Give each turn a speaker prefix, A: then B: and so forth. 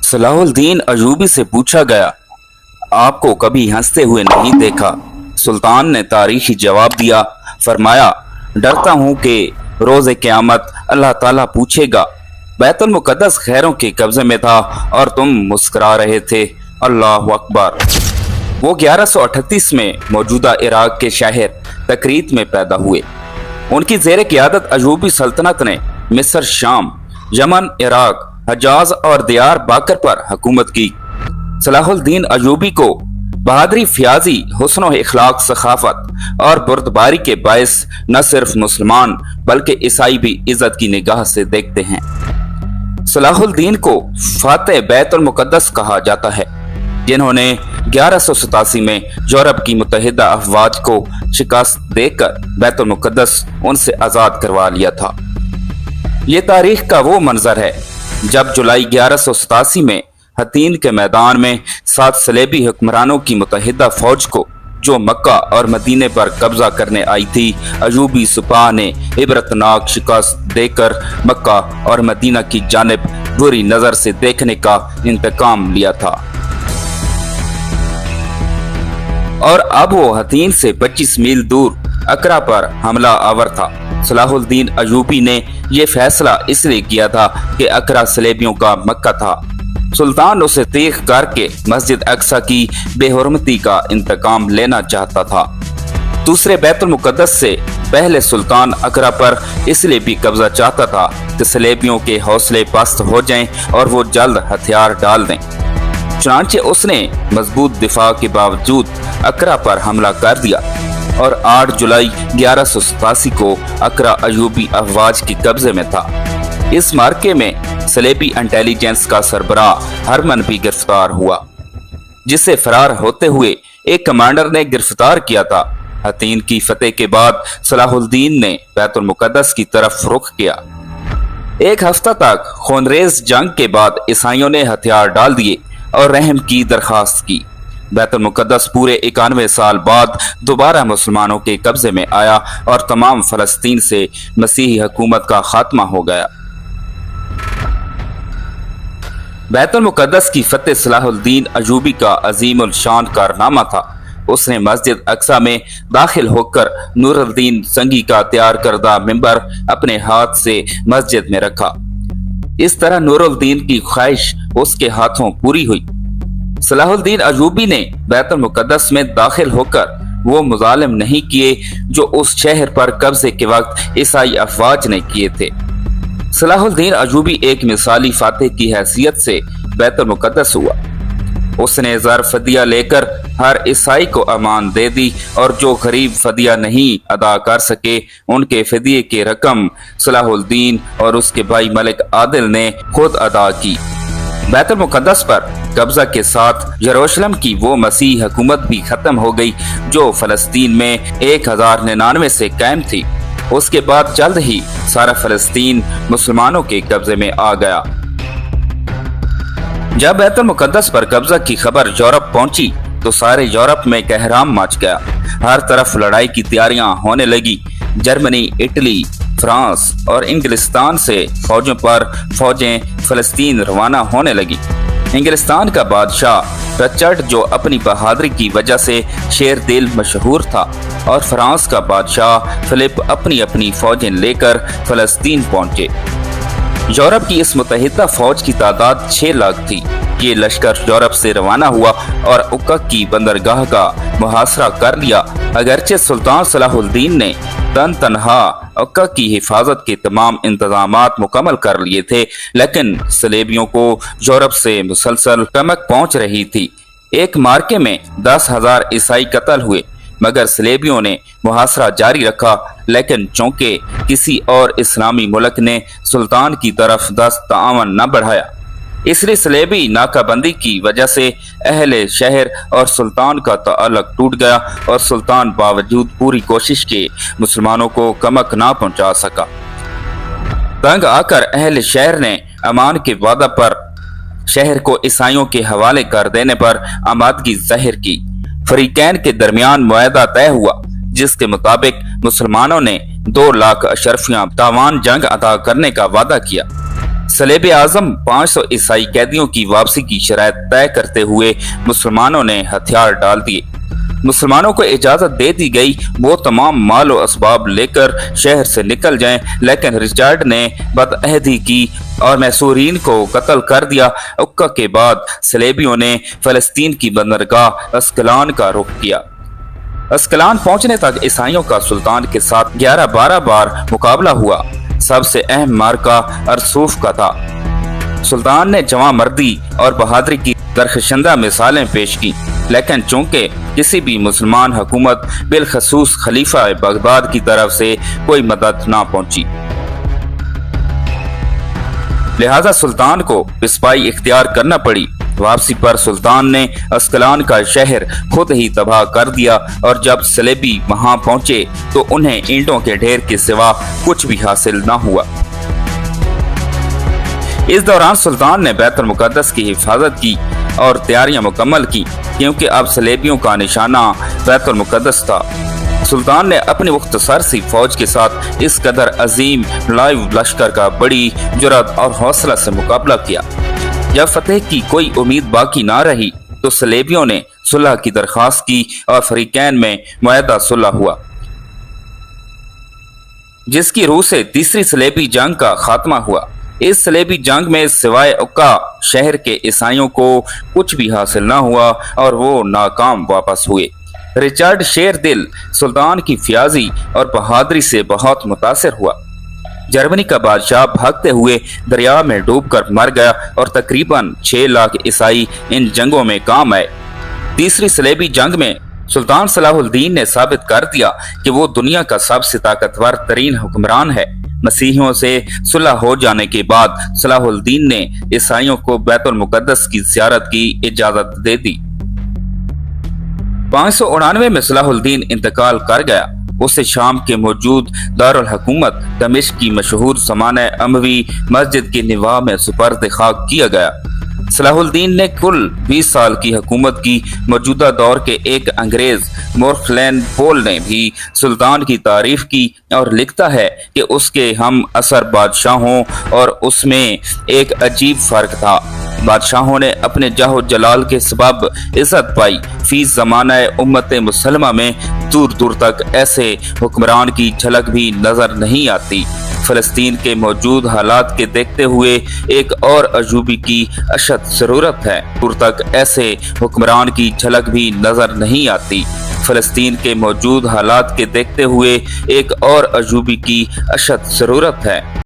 A: सलाहुद्दीन अयूबी से पूछा गया, आपको कभी हंसते हुए नहीं देखा। सुल्तान ने तारीखी जवाब दिया, फरमाया, डरता हूँ कि रोज़े क़यामत अल्लाह ताला पूछेगा, बैतुल मुक़द्दस खैरों के कब्जे में था और तुम मुस्कुरा रहे थे। अल्लाह अकबर। वो 1138 में मौजूदा इराक के शहर तकरीत में पैदा हुए। उनकी ज़ेर क़यादत अयूबी सल्तनत ने मिस्र, शाम, यमन, इराक, हजाज और दियार बाकर पर हुकूमत की। सलाहुद्दीन अयूबी को बहादुरी, फ़ियाज़ी, हुस्न इखलाक, सखाफत और बुर्दबारी के बायस न सिर्फ मुसलमान बल्कि ईसाई भी इज्जत की निगाह से देखते हैं। सलाहुद्दीन को फातेह बैतुल मुक़द्दस कहा जाता है, जिन्होंने 1187 में यूरोप की मुत्तहिदा अफ़वाज को शिकस्त देकर बैतुल मुक़द्दस उनसे आज़ाद करवा लिया था। ये तारीख का वो मंजर है जब जुलाई 1187 में हतीन के मैदान में 7 सलेबी हुक्मरानों की मुत्तहिदा फौज को, जो मक्का और मदीने पर कब्जा करने आई थी, अयूबी सिपाह ने इबरतनाक शिकस्त देकर मक्का और मदीना की जानिब बुरी नजर से देखने का इंतकाम लिया था और अब वो हतीन से 25 मील दूर अकरा पर हमला आवर था। सलाहुद्दीन अयूबी ने यह फैसला इसलिए किया था कि अकरा सलेबियों का मक्का था। सुल्तान उसे तीख करके मस्जिद अक्सा की बेहुरमती का इंतकाम लेना चाहता था। दूसरे बैतुल मुक़द्दस से पहले सुल्तान अकरा पर इसलिए भी कब्जा चाहता था कि सलेबियों के हौसले पस्त हो जाएं और वो जल्द हथियार डाल दें। चुनांचे उसने मजबूत दिफा के बावजूद अकरा पर हमला कर दिया और 8 जुलाई 1187 को अकरा अयूबी अफवाज के कब्जे में था। इस मार्के में सलेबी इंटेलिजेंस का सरबराह हरमन भी गिरफ्तार हुआ, जिसे फरार होते हुए एक कमांडर ने गिरफ्तार किया था। हतीन की फतेह के बाद सलाहुद्दीन ने बैतुल मुक़द्दस की तरफ रुख किया। एक हफ्ता तक खूनरेज जंग के बाद ईसाइयों ने हथियार डाल दिए और रहम की दरखास्त की। बैतुल मुक़द्दस पूरे 91 साल बाद दोबारा मुसलमानों के कब्जे में आया और तमाम फ़लस्तीन से मसीही हुकूमत का खात्मा हो गया। बैतुल मुक़द्दस की फतेह सलाहुद्दीन अयूबी का अजीमुल शान कारनामा था। उसने मस्जिद अक्सा में दाखिल होकर नूरुद्दीन संगी का तैयार करदा मिंबर अपने हाथ से मस्जिद में रखा। इस तरह नूरुद्दीन की ख्वाहिश उसके हाथों पूरी हुई। सलाहुद्दीन अयूबी ने बैतुल मुक़द्दस में दाखिल होकर वो मुजालिम नहीं किए जो उस शहर पर कब्जे के वक्त ईसाई अफवाज ने किए थे। सलाहुद्दीन अयूबी एक मिसाली फातेह की हैसियत से बैतुल मुक़द्दस हुआ। उसने ज़र फदिया लेकर हर ईसाई को अमान दे दी और जो गरीब फदिया नहीं अदा कर सके उनके फदिये की रकम सलाहुद्दीन और उसके भाई मलिक आदिल ने खुद अदा की। बैतुल मुक़द्दस पर कब्जा के साथ यरूशलेम की वो मसीह हुकूमत भी खत्म हो गई जो फ़लस्तीन में 1099 से कायम थी। उसके बाद जल्द ही सारा फ़लस्तीन मुसलमानों के कब्जे में आ गया। जब बैतुल मुक़द्दस पर कब्जा की खबर यूरोप पहुंची तो सारे यूरोप में कहराम मच गया। हर तरफ लड़ाई की तैयारियां होने लगी। जर्मनी, इटली, फ्रांस और इंग्लिस्तान से फौजों पर फौजें फ़लस्तीन रवाना होने लगी। इंग्लिस्तान का बादशाह रचर्ड, जो अपनी बहादुरी की वजह से शेर दिल मशहूर था, और फ्रांस का बादशाह फिलिप अपनी अपनी फौजें लेकर फ़लस्तीन पहुंचे। यूरोप की इस मुत्तहिदा फौज की तादाद 6 लाख थी। ये लश्कर यूरोप से रवाना हुआ और उक्का की बंदरगाह का मुहासरा कर लिया। अगरचे सुल्तान सलाहुद्दीन ने तनहा उक्का की हिफाजत के तमाम इंतजामात मुकम्मल कर लिए थे, लेकिन सलेबियों को यूरोप से मुसलसल कमक पहुंच रही थी। एक मार्के में 10,000 ईसाई कत्ल हुए, मगर सलेबियों ने मुहासरा जारी रखा। लेकिन चूंकि किसी और इस्लामी मुल्क ने सुल्तान की तरफ दस्त तावन न बढ़ाया, इसलिए सलेबी नाकाबंदी की वजह से अहले शहर और सुल्तान का ताल्लुक टूट गया और सुल्तान बावजूद पूरी कोशिश के मुसलमानों को कमक ना पहुंचा सका। तंग आकर अहले शहर ने अमान के वादा पर शहर को ईसाइयों के हवाले कर देने पर आमादगी जाहिर की। फरीकैन के दरमियान मुआहदा तय हुआ, जिसके मुताबिक मुसलमानों ने 2 लाख अशरफियां तावान जंग अदा करने का वादा किया। सलेब आजम 500 ईसाई कैदियों की वापसी की शर्त तय करते हुए मुसलमानों ने हथियार डाल दिए। मुसलमानों को इजाजत दे दी गई वो तमाम माल और असबाब लेकर शहर से निकल जाएं, लेकिन रिचर्ड ने बदअहदी की और मैसूरीन को कत्ल कर दिया। उक्का के बाद सलेबियों ने फलस्तीन की बंदरगाह अस्कलान का रुख किया। अस्कलान पहुंचने तक ईसाइयों का सुल्तान के साथ 11-12 बार मुकाबला हुआ। सबसे अहम मार्का अरसूफ का था। सुल्तान ने जवां मर्दी और बहादुरी की दरखशंदा मिसालें पेश की, लेकिन चूंकि किसी भी मुसलमान हुकूमत बिलखसूस खलीफा बगदाद की तरफ से कोई मदद ना पहुंची, लिहाजा सुल्तान को पिसपाई इख्तियार करना पड़ी। वापसी पर सुल्तान ने अस्कलान का शहर खुद ही तबाह कर दिया और जब सलेबी वहां पहुंचे तो उन्हें ईंटों के ढेर के सिवा कुछ भी हासिल न हुआ। इस दौरान सुल्तान ने बैतुल मुकद्दस की हिफाजत की और तैयारियां मुकम्मल की, क्योंकि अब सलेबियों का निशाना बैतुल मुकद्दस था। सुल्तान ने अपनी मुख्तसर सी फौज के साथ इस कदर अजीम लाइव लश्कर का बड़ी जुर्रत और हौसला से मुकाबला किया। जब फतेह की कोई उम्मीद बाकी ना रही तो सलेबियों ने सुलह की दरख्वास्त की और फरीकैन में मुआहदा सुलह हुआ, जिसकी रूह से तीसरी सलेबी जंग का खात्मा हुआ। इस सलेबी जंग में सिवाय उक्का शहर के ईसाइयों को कुछ भी हासिल न हुआ और वो नाकाम वापस हुए। रिचर्ड शेर दिल सुल्तान की फियाजी और बहादुरी से बहुत मुतासिर हुआ। जर्मनी का बादशाह भागते हुए दरिया में डूबकर मर गया और तकरीबन 6 लाख ईसाई इन जंगों में काम आए। तीसरी सलेबी जंग में सुल्तान सलाहुद्दीन ने साबित कर दिया कि वो दुनिया का सबसे ताकतवर तरीन हुक्मरान है। मसीहियों से सुलह हो जाने के बाद सलाहुद्दीन ने ईसाइयों को बैतुल मुकद्दस की ज़ियारत की इजाजत दे दी। 599 में सलाहुद्दीन इंतकाल कर गया। उसे शाम के मौजूद दारुल हुकूमत दमिश्क की मशहूर ज़माने अमवी मस्जिद की निवाह में सुपर्द खाक किया गया। सलाहुद्दीन ने कुल 20 साल की हुकूमत की। मौजूदा दौर के एक अंग्रेज मोरखलैंड पोल ने भी सुल्तान की तारीफ की और लिखता है कि उसके हम असर बादशाहों और उसमें एक अजीब फर्क था। बादशाहों ने अपने जाहो जलाल के सबब इज्जत पाई। फी ज़माना उम्मत मुसलमा में दूर दूर तक ऐसे हुक्मरान की झलक भी नजर नहीं आती। फलस्तीन के मौजूद हालात के देखते हुए एक और अजूबी की अशद जरूरत है। दूर तक ऐसे हुक्मरान की झलक भी नजर नहीं आती। फलस्तीन के मौजूद हालात के देखते हुए एक और अजूबी की अशद जरूरत है।